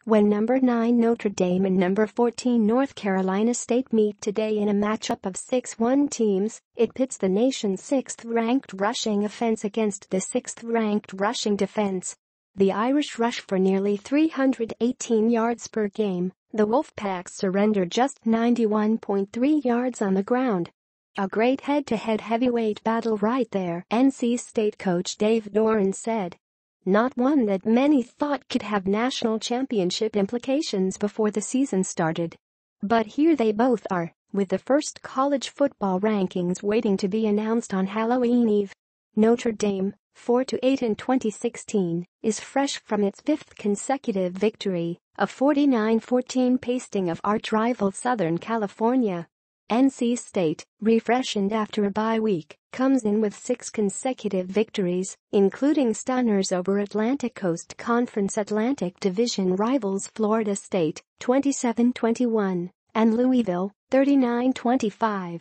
when number 9 Notre Dame and number 14 North Carolina State meet today in a matchup of 6-1 teams. It pits the nation's 6th-ranked rushing offense against the 6th-ranked rushing defense. The Irish rush for nearly 318 yards per game. The Wolfpack surrender just 91.3 yards on the ground. A great head-to-head heavyweight battle right there, NC State coach Dave Doeren said. Not one that many thought could have national championship implications before the season started. But here they both are, with the first college football rankings waiting to be announced on Halloween Eve. Notre Dame, 4-8 in 2016, is fresh from its 5th consecutive victory, a 49-14 pasting of arch-rival Southern California. NC State, refreshened after a bye week, comes in with 6 consecutive victories, including stunners over Atlantic Coast Conference Atlantic Division rivals Florida State, 27-21, and Louisville, 39-25.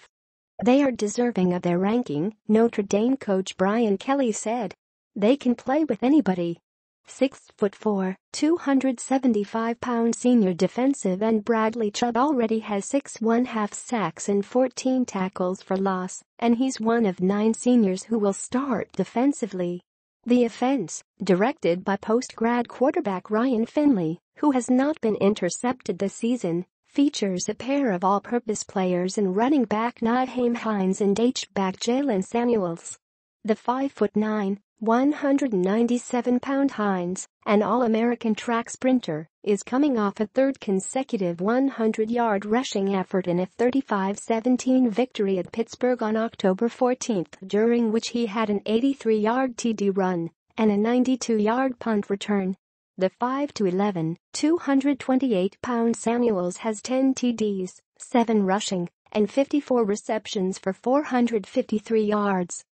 They are deserving of their ranking, Notre Dame coach Brian Kelly said. They can play with anybody. 6'4", 275-pound senior defensive end Bradley Chubb already has 6.5 sacks and 14 tackles for loss, and he's one of 9 seniors who will start defensively. The offense, directed by post-grad quarterback Ryan Finley, who has not been intercepted this season, features a pair of all-purpose players in running back Nyheim Hines and H-back Jalen Samuels. The 5'9", 197-pound Hines, an All-American track sprinter, is coming off a 3rd consecutive 100-yard rushing effort in a 35-17 victory at Pittsburgh on October 14, during which he had an 83-yard TD run and a 92-yard punt return. The 5'11", 228-pound Samuels has 10 TDs, 7 rushing, and 54 receptions for 453 yards.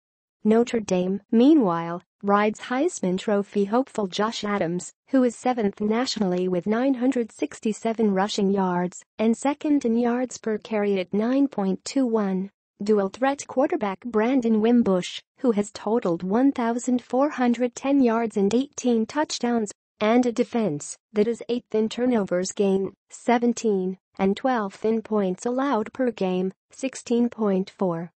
Notre Dame, meanwhile, rides Heisman Trophy hopeful Josh Adams, who is 7th nationally with 967 rushing yards and 2nd in yards per carry at 9.21. Dual-threat quarterback Brandon Wimbush, who has totaled 1,410 yards and 18 touchdowns, and a defense that is 8th in turnovers gained, 17, and 12th in points allowed per game, 16.4.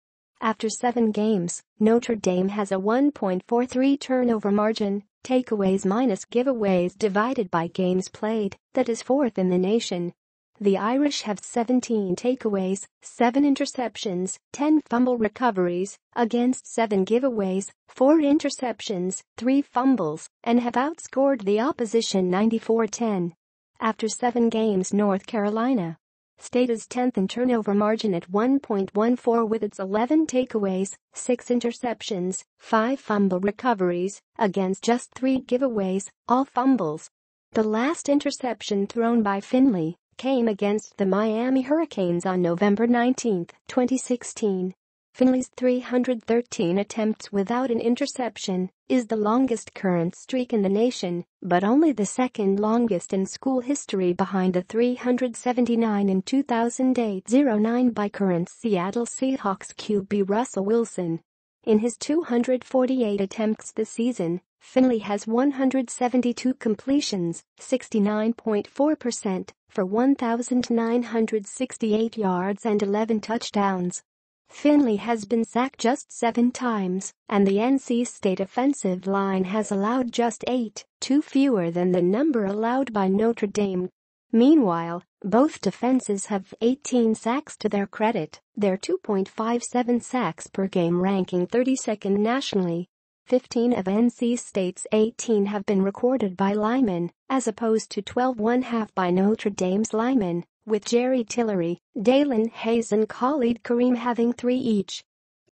After 7 games, Notre Dame has a 1.43 turnover margin, takeaways minus giveaways divided by games played, that is 4th in the nation. The Irish have 17 takeaways, 7 interceptions, 10 fumble recoveries, against 7 giveaways, 4 interceptions, 3 fumbles, and have outscored the opposition 94-10. After 7 games, North Carolina State is 10th in turnover margin at 1.14 with its 11 takeaways, 6 interceptions, 5 fumble recoveries, against just 3 giveaways, all fumbles. The last interception thrown by Finley came against the Miami Hurricanes on November 19, 2016. Finley's 313 attempts without an interception is the longest current streak in the nation, but only the 2nd longest in school history behind the 379 in 2008-09 by current Seattle Seahawks QB Russell Wilson. In his 248 attempts this season, Finley has 172 completions, 69.4%, for 1,968 yards and 11 touchdowns. Finley has been sacked just 7 times, and the NC State offensive line has allowed just 8, 2 fewer than the number allowed by Notre Dame. Meanwhile, both defenses have 18 sacks to their credit, their 2.57 sacks per game ranking 32nd nationally. 15 of NC State's 18 have been recorded by linemen, as opposed to 12.5 by Notre Dame's linemen, with Jerry Tillery, Dalen Hayes and Khalid Kareem having 3 each.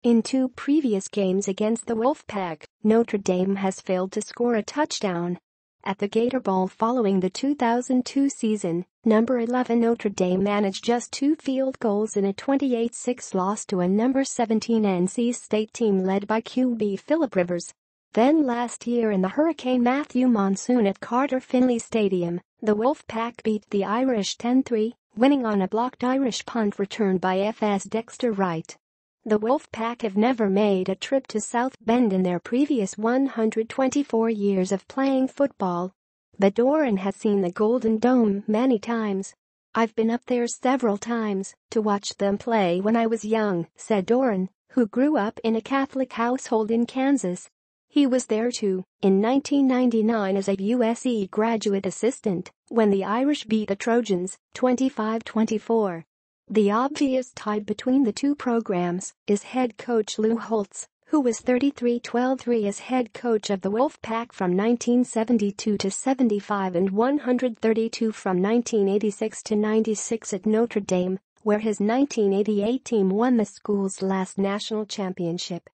In 2 previous games against the Wolfpack, Notre Dame has failed to score a touchdown. At the Gator Bowl following the 2002 season, number 11 Notre Dame managed just 2 field goals in a 28-6 loss to a number 17 NC State team led by QB Philip Rivers. Then last year in the Hurricane Matthew Monsoon at Carter Finley Stadium, the Wolfpack beat the Irish 10-3, winning on a blocked Irish punt return by FS Dexter Wright. The Wolfpack have never made a trip to South Bend in their previous 124 years of playing football. but Doran has seen the Golden Dome many times. "I've been up there several times to watch them play when I was young," said Doran, who grew up in a Catholic household in Kansas. He was there too, in 1999 as a USC graduate assistant, when the Irish beat the Trojans 25-24. The obvious tie between the two programs is head coach Lou Holtz, who was 33-12-3 as head coach of the Wolfpack from 1972 to 75 and 132 from 1986 to 96 at Notre Dame, where his 1988 team won the school's last national championship.